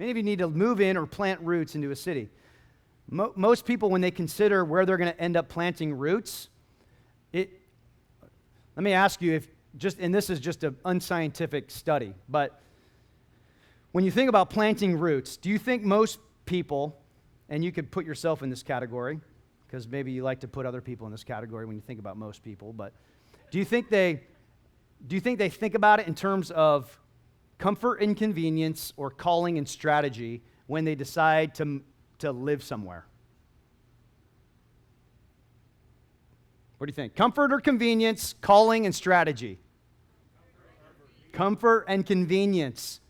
Many of you need to move in or plant roots into a city. Most people, when they consider where they're going to end up planting roots, let me ask you, and this is just an unscientific study, but when you think about planting roots, do you think most people, and you could put yourself in this category, because maybe you like to put other people in this category when you think about most people, but do you think they think about it in terms of comfort and convenience or calling and strategy when they decide to live somewhere? What do you think? Comfort or convenience, calling and strategy? Comfort and convenience.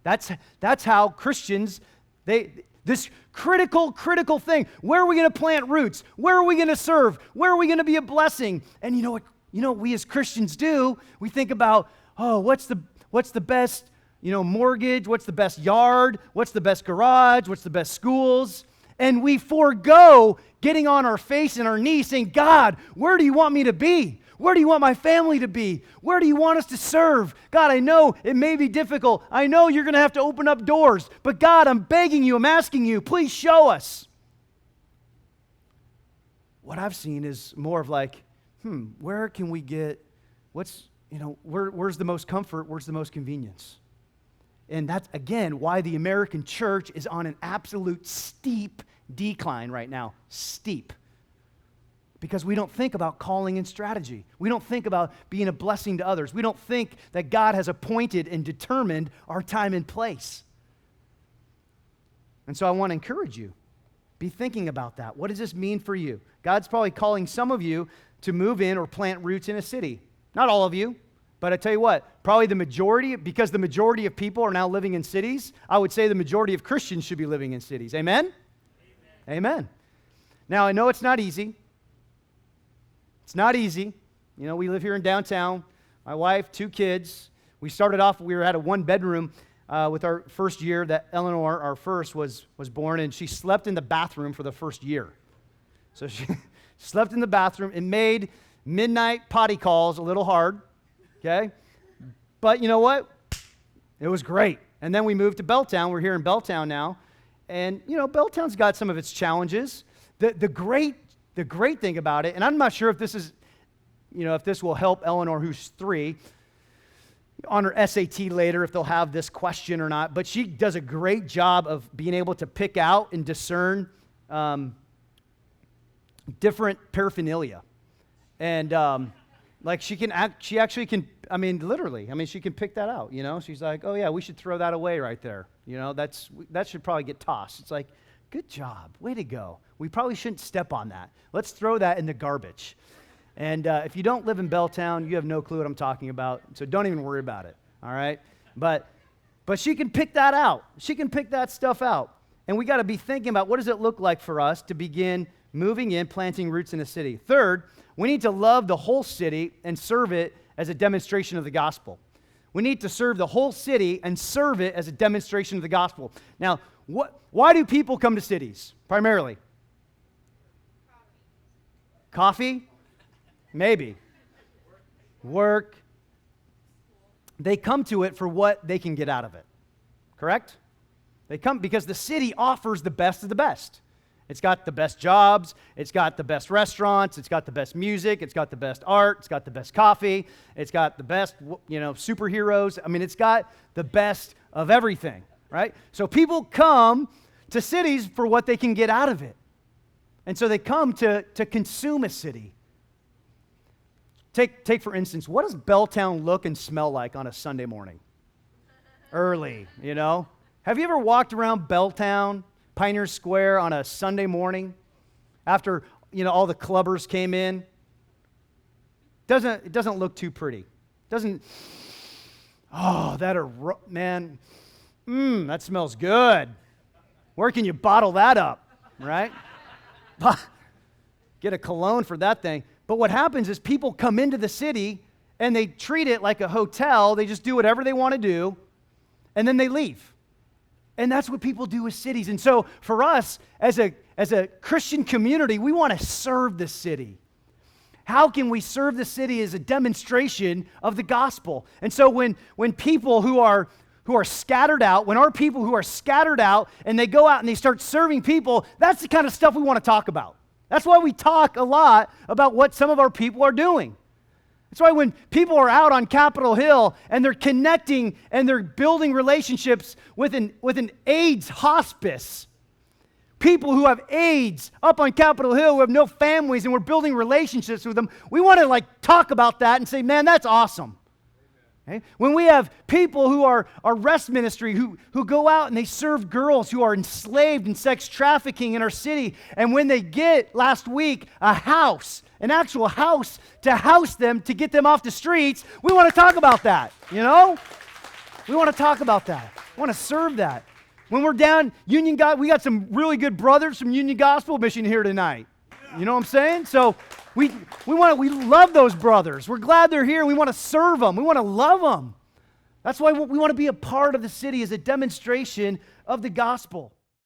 That's how Christians, this critical thing, where are we going to plant roots? Where are we going to serve? Where are we going to be a blessing? And you know what we as Christians do? We think about, what's the best, mortgage? What's the best yard? What's the best garage? What's the best schools? And we forego getting on our face and our knees saying, God, where do you want me to be? Where do you want my family to be? Where do you want us to serve? God, I know it may be difficult. I know you're going to have to open up doors. But God, I'm begging you, I'm asking you, please show us. What I've seen is more of like, where can we get, where's the most comfort? Where's the most convenience? And that's, again, why the American church is on an absolute steep decline right now. Steep. Because we don't think about calling and strategy. We don't think about being a blessing to others. We don't think that God has appointed and determined our time and place. And so I want to encourage you. Be thinking about that. What does this mean for you? God's probably calling some of you to move in or plant roots in a city. Not all of you. But I tell you what, probably the majority, because the majority of people are now living in cities, I would say the majority of Christians should be living in cities. Amen? Amen. Now, I know it's not easy. It's not easy. We live here in downtown. My wife, 2 kids. We started off, we were at a 1-bedroom with our first year that Eleanor, our first, was born, and she slept in the bathroom for the first year. So she slept in the bathroom. It made midnight potty calls a little hard. Okay? But you know what? It was great. And then we moved to Belltown. We're here in Belltown now. And, Belltown's got some of its challenges. The great thing about it, and I'm not sure if this is, if this will help Eleanor, who's 3, on her SAT later, if they'll have this question or not, but she does a great job of being able to pick out and discern different paraphernalia. And, she actually can, literally, she can pick that out, She's like, oh, yeah, we should throw that away right there. That should probably get tossed. It's like, good job. Way to go. We probably shouldn't step on that. Let's throw that in the garbage. And if you don't live in Belltown, you have no clue what I'm talking about, so don't even worry about it, all right? But she can pick that out. She can pick that stuff out. And we got to be thinking about what does it look like for us to begin moving in, planting roots in a city. Third, we need to love the whole city and serve it as a demonstration of the gospel. We need to serve the whole city and serve it as a demonstration of the gospel. Now, why do people come to cities, primarily? Coffee? Maybe. Work. They come to it for what they can get out of it. Correct? They come because the city offers the best of the best. It's got the best jobs, it's got the best restaurants, it's got the best music, it's got the best art, it's got the best coffee, it's got the best, superheroes. It's got the best of everything, right? So people come to cities for what they can get out of it. And so they come to consume a city. Take for instance, what does Belltown look and smell like on a Sunday morning? Early, Have you ever walked around Belltown, Pioneer Square on a Sunday morning after, all the clubbers came in? It doesn't look too pretty. Man, that smells good. Where can you bottle that up, right? Get a cologne for that thing. But what happens is people come into the city and they treat it like a hotel. They just do whatever they want to do, and then they leave. And that's what people do with cities. And so for us, as a Christian community, we want to serve the city. How can we serve the city as a demonstration of the gospel? And so when people who who are scattered out, when our people who are scattered out and they go out and they start serving people, that's the kind of stuff we want to talk about. That's why we talk a lot about what some of our people are doing. That's why when people are out on Capitol Hill and they're connecting and they're building relationships with an AIDS hospice, people who have AIDS up on Capitol Hill who have no families, and we're building relationships with them, we want to talk about that and say, man, that's awesome. Okay? When we have people who are rest ministry who go out and they serve girls who are enslaved in sex trafficking in our city, and when they get, last week, a house, an actual house to house them, to get them off the streets, we want to talk about that, you know? We want to talk about that. We want to serve that. When we're down Union God, we got some really good brothers from Union Gospel Mission here tonight. You know what I'm saying? So we love those brothers. We're glad they're here. We want to serve them. We want to love them. That's why we want to be a part of the city as a demonstration of the gospel.